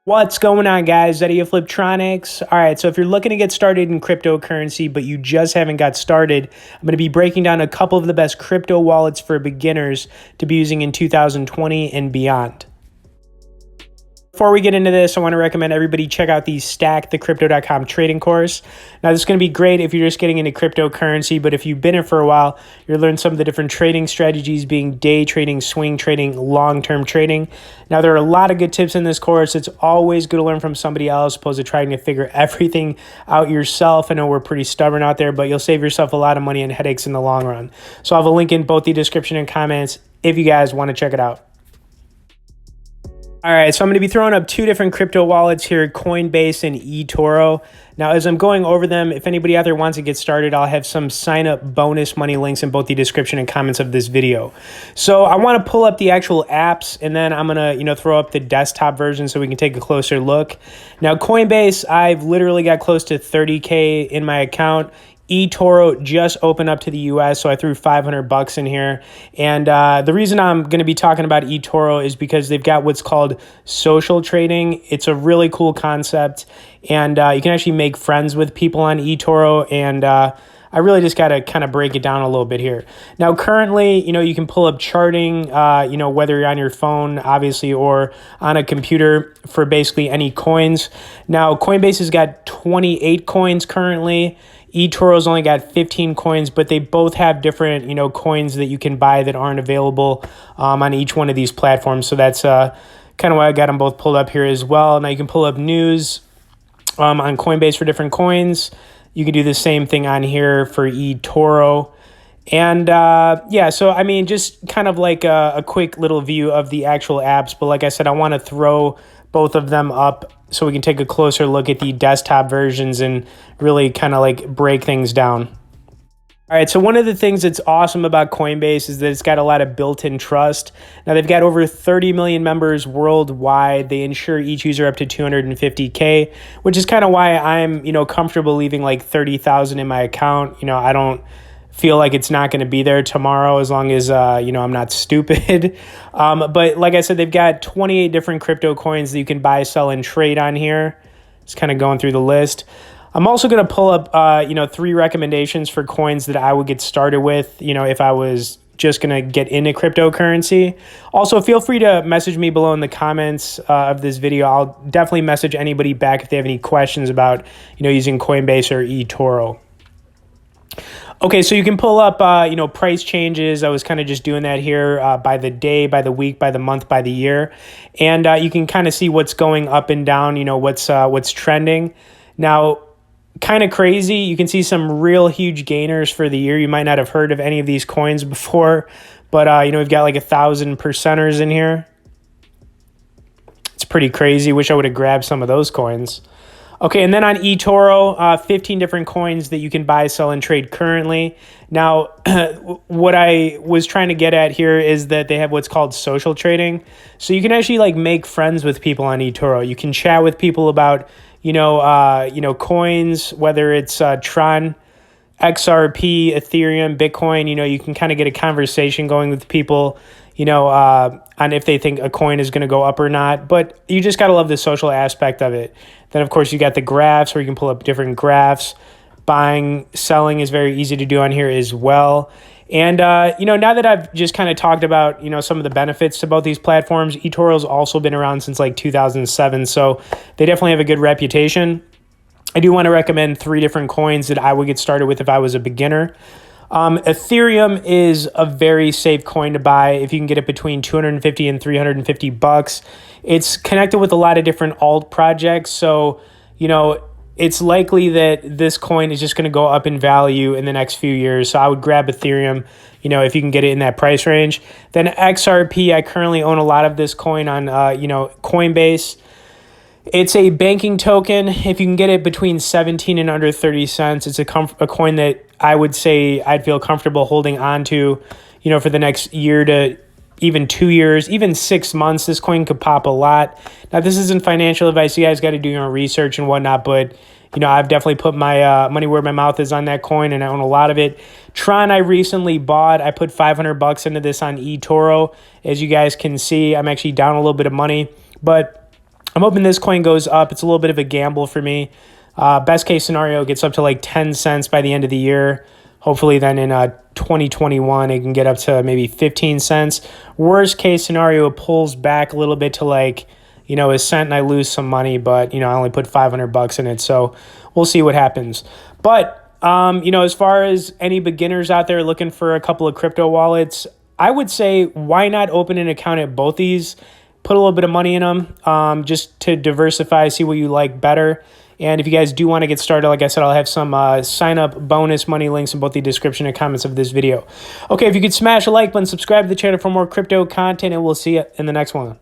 What's going on, guys? Eddie of Fliptroniks. All right, so if you're looking to get started in cryptocurrency, but you just haven't got started, I'm going to be breaking down a couple of the best crypto wallets for beginners to be using in 2020 and beyond. Before we get into this, I want to recommend everybody check out the Stackthecryptocom trading course. Now, this is going to be great if you're just getting into cryptocurrency, but if you've been in it for a while, you'll learn some of the different trading strategies, being day trading, swing trading, long-term trading. Now, there are a lot of good tips in this course. It's always good to learn from somebody else, opposed to trying to figure everything out yourself. I know we're pretty stubborn out there, but you'll save yourself a lot of money and headaches in the long run. So I'll have a link in both the description and comments if you guys want to check it out. All right, so I'm going to be throwing up two different crypto wallets here, Coinbase and Etoro. Now, as I'm going over them, if anybody out there wants to get started, I'll have some sign-up bonus money links in both the description and comments of this video. So I want to pull up the actual apps, and then I'm going to, throw up the desktop version so we can take a closer look. Now, Coinbase, I've literally got close to 30K in my account. Etoro just opened up to the US, so I threw $500 in here. And the reason I'm going to be talking about Etoro is because they've got what's called social trading. It's a really cool concept, and you can actually make friends with people on Etoro. And I really just got to kind of break it down a little bit here. Now, currently, you can pull up charting, whether you're on your phone, obviously, or on a computer for basically any coins. Now, Coinbase has got 28 coins currently. Etoro's only got 15 coins, but they both have different, coins that you can buy that aren't available on each one of these platforms. So that's kind of why I got them both pulled up here as well. Now you can pull up news on Coinbase for different coins. You can do the same thing on here for Etoro. And so I mean, just kind of like a quick little view of the actual apps. But like I said, I want to throw both of them up so we can take a closer look at the desktop versions and really kind of like break things down. All right, so one of the things that's awesome about Coinbase is that it's got a lot of built-in trust. Now, they've got over 30 million members worldwide. They insure each user up to $250K, which is kind of why I'm, comfortable leaving like 30,000 in my account. I don't feel like it's not going to be there tomorrow as long as, I'm not stupid. But like I said, they've got 28 different crypto coins that you can buy, sell, and trade on here. Just kind of going through the list. I'm also going to pull up, 3 recommendations for coins that I would get started with, if I was just going to get into cryptocurrency. Also, feel free to message me below in the comments of this video. I'll definitely message anybody back if they have any questions about, using Coinbase or Etoro. Okay, so you can pull up, price changes. I was kind of just doing that here by the day, by the week, by the month, by the year. And you can kind of see what's going up and down, what's trending. Now, kind of crazy, you can see some real huge gainers for the year. You might not have heard of any of these coins before, but, we've got like 1,000 percenters in here. It's pretty crazy. Wish I would have grabbed some of those coins. Okay, and then on Etoro, 15 different coins that you can buy, sell, and trade currently. Now, what I was trying to get at here is that they have what's called social trading. So you can actually like make friends with people on Etoro. You can chat with people about, coins, whether it's Tron, XRP, Ethereum, Bitcoin. You can kind of get a conversation going with people, on if they think a coin is going to go up or not. But you just got to love the social aspect of it. Then, of course, you got the graphs where you can pull up different graphs. Buying, selling is very easy to do on here as well. And, now that I've just kind of talked about, some of the benefits to both these platforms, eToro's also been around since like 2007. So they definitely have a good reputation. I do want to recommend 3 different coins that I would get started with if I was a beginner. Ethereum is a very safe coin to buy if you can get it between $250 and $350. It's connected with a lot of different alt projects, so it's likely that this coin is just going to go up in value in the next few years. So I would grab Ethereum, if you can get it in that price range. Then XRP, I currently own a lot of this coin on Coinbase. It's a banking token. If you can get it between 17 and under 30 cents, it's a coin that I would say I'd feel comfortable holding on to, for the next year to even 2 years, even 6 months. This coin could pop a lot. Now, this isn't financial advice. You guys got to do your own research and whatnot, but, I've definitely put my money where my mouth is on that coin, and I own a lot of it. Tron, I recently bought. I put $500 into this on eToro. As you guys can see, I'm actually down a little bit of money, but I'm hoping this coin goes up. It's a little bit of a gamble for me. Best case scenario, it gets up to like 10 cents by the end of the year. Hopefully then in 2021, it can get up to maybe 15 cents. Worst case scenario, it pulls back a little bit to like, a cent and I lose some money, but, I only put 500 bucks in it. So we'll see what happens. But, as far as any beginners out there looking for a couple of crypto wallets, I would say, why not open an account at both these? Put a little bit of money in them just to diversify, see what you like better. And if you guys do want to get started, like I said, I'll have some sign-up bonus money links in both the description and comments of this video. Okay, if you could smash a like button, subscribe to the channel for more crypto content, and we'll see you in the next one.